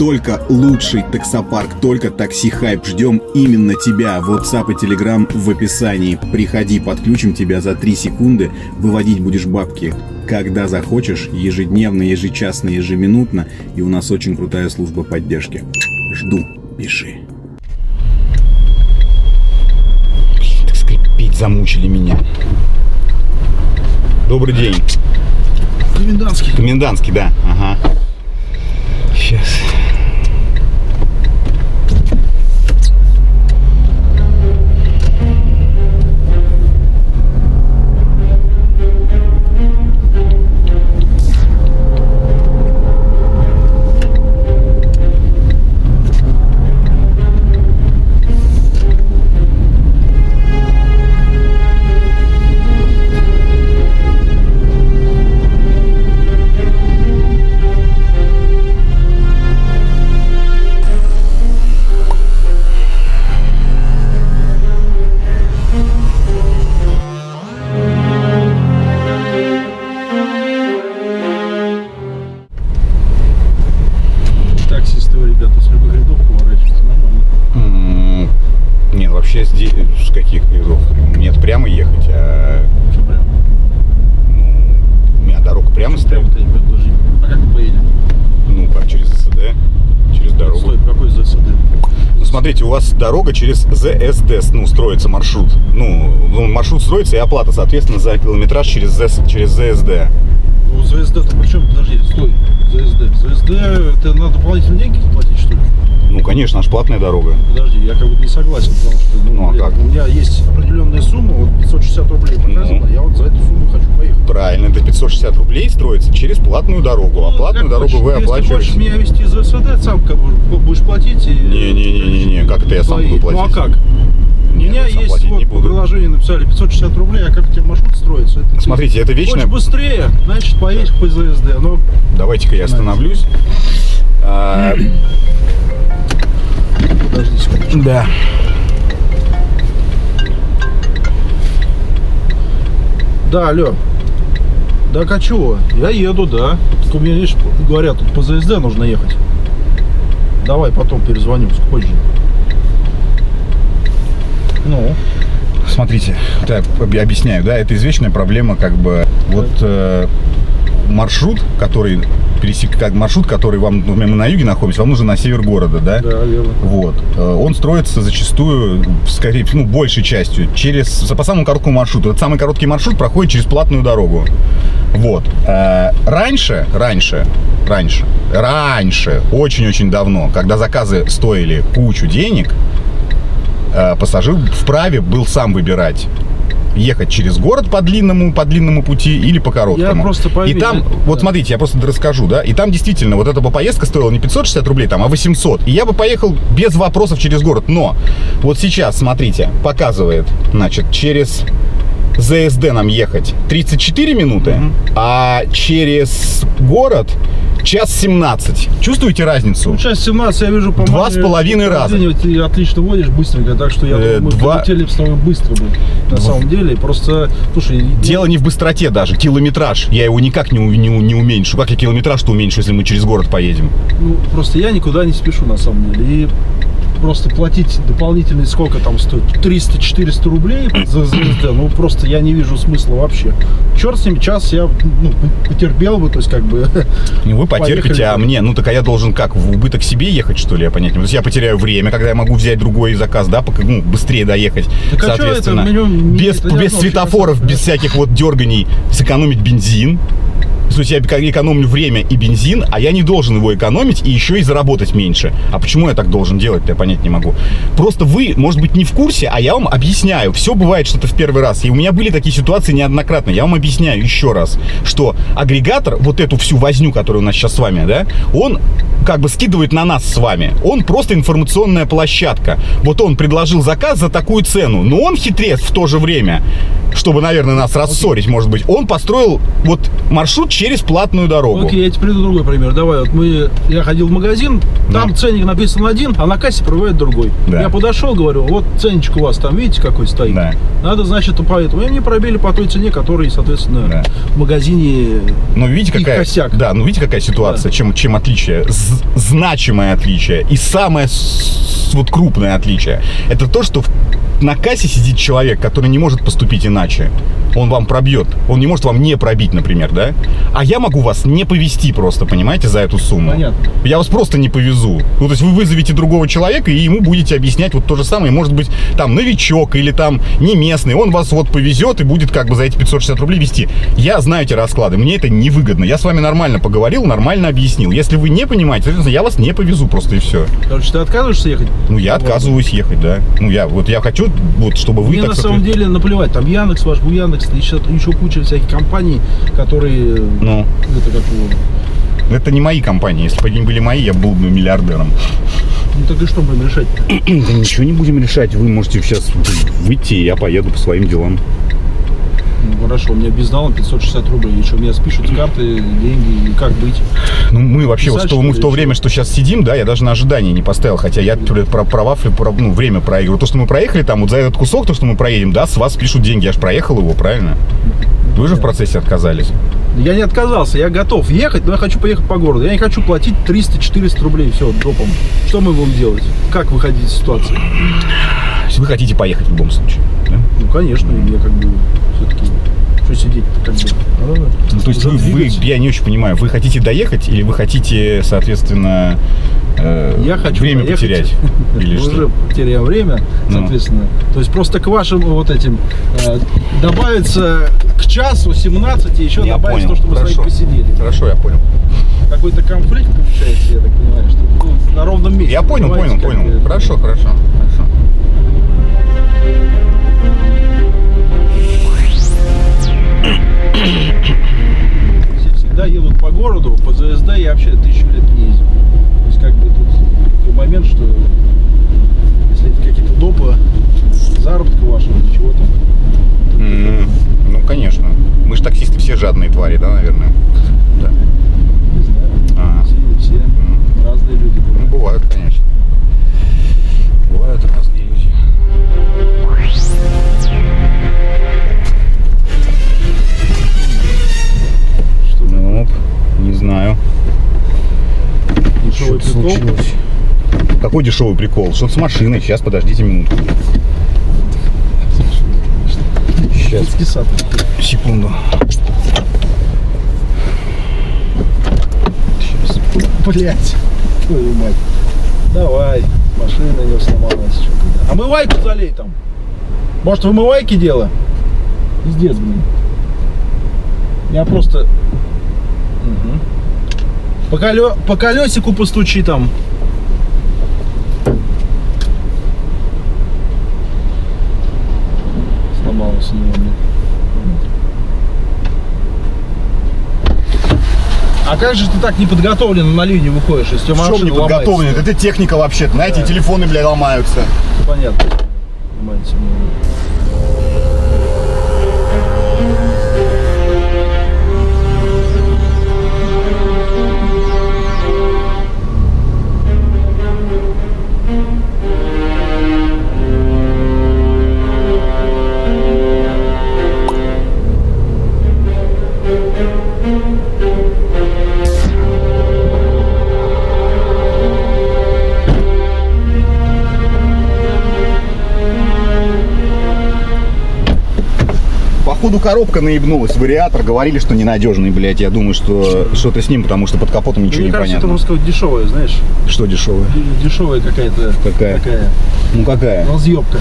Только лучший таксопарк, только Такси Хайп. Ждем именно тебя. WhatsApp и Telegram в описании. Приходи, подключим тебя за 3 секунды. Выводить будешь бабки когда захочешь, ежедневно, ежечасно, ежеминутно. И у нас очень крутая служба поддержки. Жду. Пиши. Так скрипеть замучили меня. Добрый день. Комендантский. Комендантский, да. Ага. Сейчас. Вообще с каких рядов? Нет, прямо ехать, а... Что прямо? Ну, у меня дорога прямо стоит. А как мы поедем? Ну, как через ЗСД, через дорогу. Стой, какой ЗСД? Ну, смотрите, у вас дорога через ЗСД, ну, строится маршрут. Ну, маршрут строится и оплата, соответственно, за километраж через ЗСД. Ну, ЗСД-то при чем? Подожди, стой. ЗСД, это надо дополнительные деньги платить, что ли? Ну, конечно, аж платная дорога. Подожди, я как бы не согласен, потому что Ну, а как? у меня есть определенная сумма, вот 560 рублей показано, я вот за эту сумму хочу поехать. Правильно, это 560 рублей строится через платную дорогу, а платную дорогу вы оплачиваете. Если хочешь меня везти из ЗСД, сам как бы будешь платить и... Не, как это я сам буду платить? Ну, а как? У Нет, меня я сам есть, платить вот не по буду. приложению написали 560 рублей, а как у тебя маршрут строится? Это Смотрите, это вечно... Хочешь быстрее, значит поедешь по ЗСД, но... Давайте-ка я остановлюсь. Подожди секундочку. Да. Да, алло. Да, а чего? Я еду, да. Только мне, видишь, говорят, тут по ЗСД нужно ехать. Давай потом перезвоню, позже. Ну? Смотрите, так, объясняю, да, это извечная проблема, как бы, вот маршрут, который маршрут, который вам, мы на юге находимся, вам нужен на север города, да? Да, верно. Вот. Он строится зачастую, скорее, ну, большей частью, по самому короткому маршруту. Этот самый короткий маршрут проходит через платную дорогу. Вот. Раньше, очень-очень давно, когда заказы стоили кучу денег, пассажир вправе был сам выбирать, ехать через город по длинному пути или по короткому. Я просто и там, вот смотрите, я просто расскажу, да, и там действительно вот эта бы поездка стоила не 560 рублей, там, а 800. И я бы поехал без вопросов через город. Но вот сейчас, смотрите, показывает, значит, через ЗСД нам ехать 34 минуты, а через город час 17. Чувствуете разницу? Ну, час 17 я вижу, по-моему, 2,5 раза. Ты отлично водишь быстренько, так что я думаю, мы полетели с тобой быстро бы, на самом деле. Просто, слушай... Дело не в быстроте даже, километраж. Я его никак не уменьшу. Как я километраж-то уменьшу, если мы через город поедем? Ну, просто я никуда не спешу, на самом деле. И просто платить дополнительные, сколько там стоит, 300-400 рублей за ЗСД, ну, просто я не вижу смысла вообще. Черт с ним, час я, ну, потерпел бы, то есть, как бы... Не вы потерпите, а мне, ну, так а я должен как, в убыток себе ехать, что ли, я понять не могу. То есть я потеряю время, когда я могу взять другой заказ, да, ну, быстрее доехать, так, соответственно. Это, без светофоров, без всяких вот дерганий, сэкономить бензин. То есть я экономлю время и бензин, а я не должен его экономить и еще и заработать меньше. А почему я так должен делать, я понять не могу. Просто вы, может быть, не в курсе, а я вам объясняю. Все бывает что-то в первый раз. И у меня были такие ситуации неоднократно. Я вам объясняю еще раз, что агрегатор, вот эту всю возню, которая у нас сейчас с вами, да, он как бы скидывает на нас с вами. Он просто информационная площадка. Вот он предложил заказ за такую цену, но он хитрец в то же время, чтобы, наверное, нас рассорить, может быть. Он построил вот маршрут через платную дорогу. Окей, я тебе приведу другой пример. Давай, вот я ходил в магазин, там ценник написан один, а на кассе проверяет другой. Да. Я подошел, говорю, вот ценничек у вас там, видите, какой стоит? Да. Надо, значит, поэтому. И мне пробили по той цене, которая, соответственно, в магазине. Ну, видите, какая, косяк. да, ну, видите, какая ситуация, чем отличие. значимое отличие и самое вот крупное отличие, это то, что на кассе сидит человек, который не может поступить иначе. Он вам пробьет. Он не может вам не пробить, например, да? А я могу вас не повезти просто, понимаете, за эту сумму. Понятно. Я вас просто не повезу. Ну, то есть вы вызовете другого человека, и ему будете объяснять вот то же самое. Может быть, там, новичок или там не местный. Он вас вот повезет и будет как бы за эти 560 рублей везти. Я знаю эти расклады. Мне это невыгодно. Я с вами нормально поговорил, нормально объяснил. Если вы не понимаете, соответственно, я вас не повезу просто и все. Короче, ты отказываешься ехать? Ну, я отказываюсь ехать, да. Ну, я хочу, вот, чтобы вы Мне так... на самом деле наплевать. Там Яндекс, ваш Яндекс, еще куча всяких компаний, которые... Ну, Это как его... это не мои компании. Если бы они были мои, я был бы миллиардером. Ну так и что будем решать? Да ничего не будем решать. Вы можете сейчас выйти, и я поеду по своим делам. Ну хорошо, у меня безналом 560 рублей. Еще меня спишут с карты, деньги, и как быть? Ну, мы вообще, Писать, вот, мы в то что ли, время, что сейчас сидим, да, я даже на ожидание не поставил, хотя я права, ну, время проигрываю. То, что мы проехали там, вот за этот кусок, то, что мы проедем, да, с вас пишут деньги, я же проехал его, правильно? Вы же в процессе отказались. Я не отказался, я готов ехать, но я хочу поехать по городу. Я не хочу платить 300-400 рублей, все, допом. Что мы будем делать? Как выходить из ситуации? Если вы хотите поехать в любом случае, да? Ну, конечно, я как бы все-таки... Что сидеть-то как бы? Ну, то есть я не очень понимаю, вы хотите доехать или вы хотите, соответственно, Я хочу время поехать. потерять? Или Мы что? уже теряем время, соответственно. То есть просто к вашим вот этим добавится к часу 17 еще Я добавится понял, то, что мы с хорошо. вами посидели. Хорошо, я понял. Какой-то конфликт получается, я так понимаю, что ну, на ровном месте. Я понял, понимаете, как понял. бы. Хорошо. Все всегда едут по городу, по ЗСД я вообще 1000 лет не ездил. То есть как бы тут такой момент, что если это какие-то допы, заработка вашего, чего там. Ну, конечно. Мы же таксисты все жадные твари, да, наверное? Да. Не знаю. Все разные люди Ну, бывают. бывают, конечно. Бывают разные люди. Что Ну, не знаю. дешевый Что-то прикол. случилось. Какой дешевый прикол? Что-то с машиной. Сейчас, подождите минутку. Сейчас, Детский сад. секунду. Сейчас. Блять. Твою мать. Давай. Машина у него сломалась. Что-то. Омывайку залей там. Может, в омывайке дело? Пиздец, блин. Я просто... Угу. По колесику постучи там. Сломалась у него, блин. А как же ты так неподготовленно на линию выходишь, если у тебя В чем машина не подготовлены? ломается? Это техника вообще-то. Знаете, Да. телефоны, бля, ломаются. Понятно. Понимаете, Походу коробка наебнулась, вариатор, говорили, что ненадежный, блядь. Я думаю, что что-то с ним, потому что под капотом ничего мне не кажется, это, понятно. можно сказать, дешевая, знаешь. Что дешевое? Дешевая какая-то. Какая? Такая Ну какая? разъебка.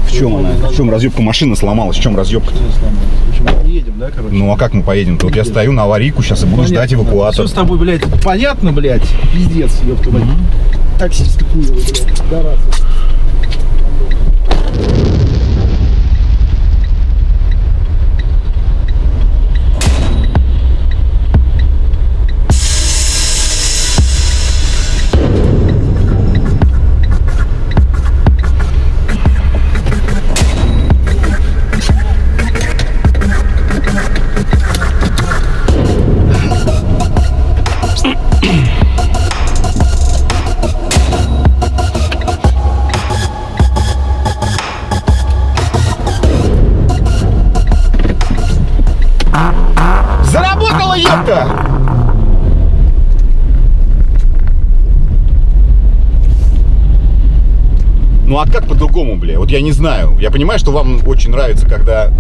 В чем она? В чем разъебка машины сломалась? В чем разъебка? В общем, мы не едем, да, короче? Ну а как мы поедем? Вот я стою на аварийку сейчас и буду ждать эвакуатор. Все с тобой, блядь, понятно, блядь? Пиздец, ёпта, блядь. Таксист хуёвый, блядь. Да, раз. Ну а как по-другому, бля? Вот я не знаю. Я понимаю, что вам очень нравится, когда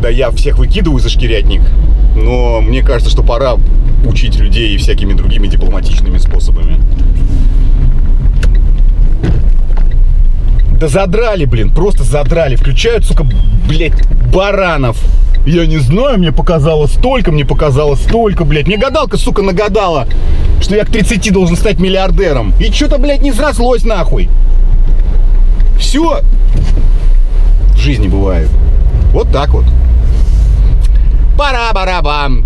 я всех выкидываю за шкирятник, но мне кажется, что пора учить людей всякими другими дипломатичными способами. Да задрали, блин, просто задрали. Включают, сука, блядь, баранов. Я не знаю, мне показалось столько, блядь. Мне гадалка, сука, нагадала, что я к 30 должен стать миллиардером. И что-то, блядь, не срослось, нахуй. Все в жизни бывает. Вот так вот. Пара-барабам.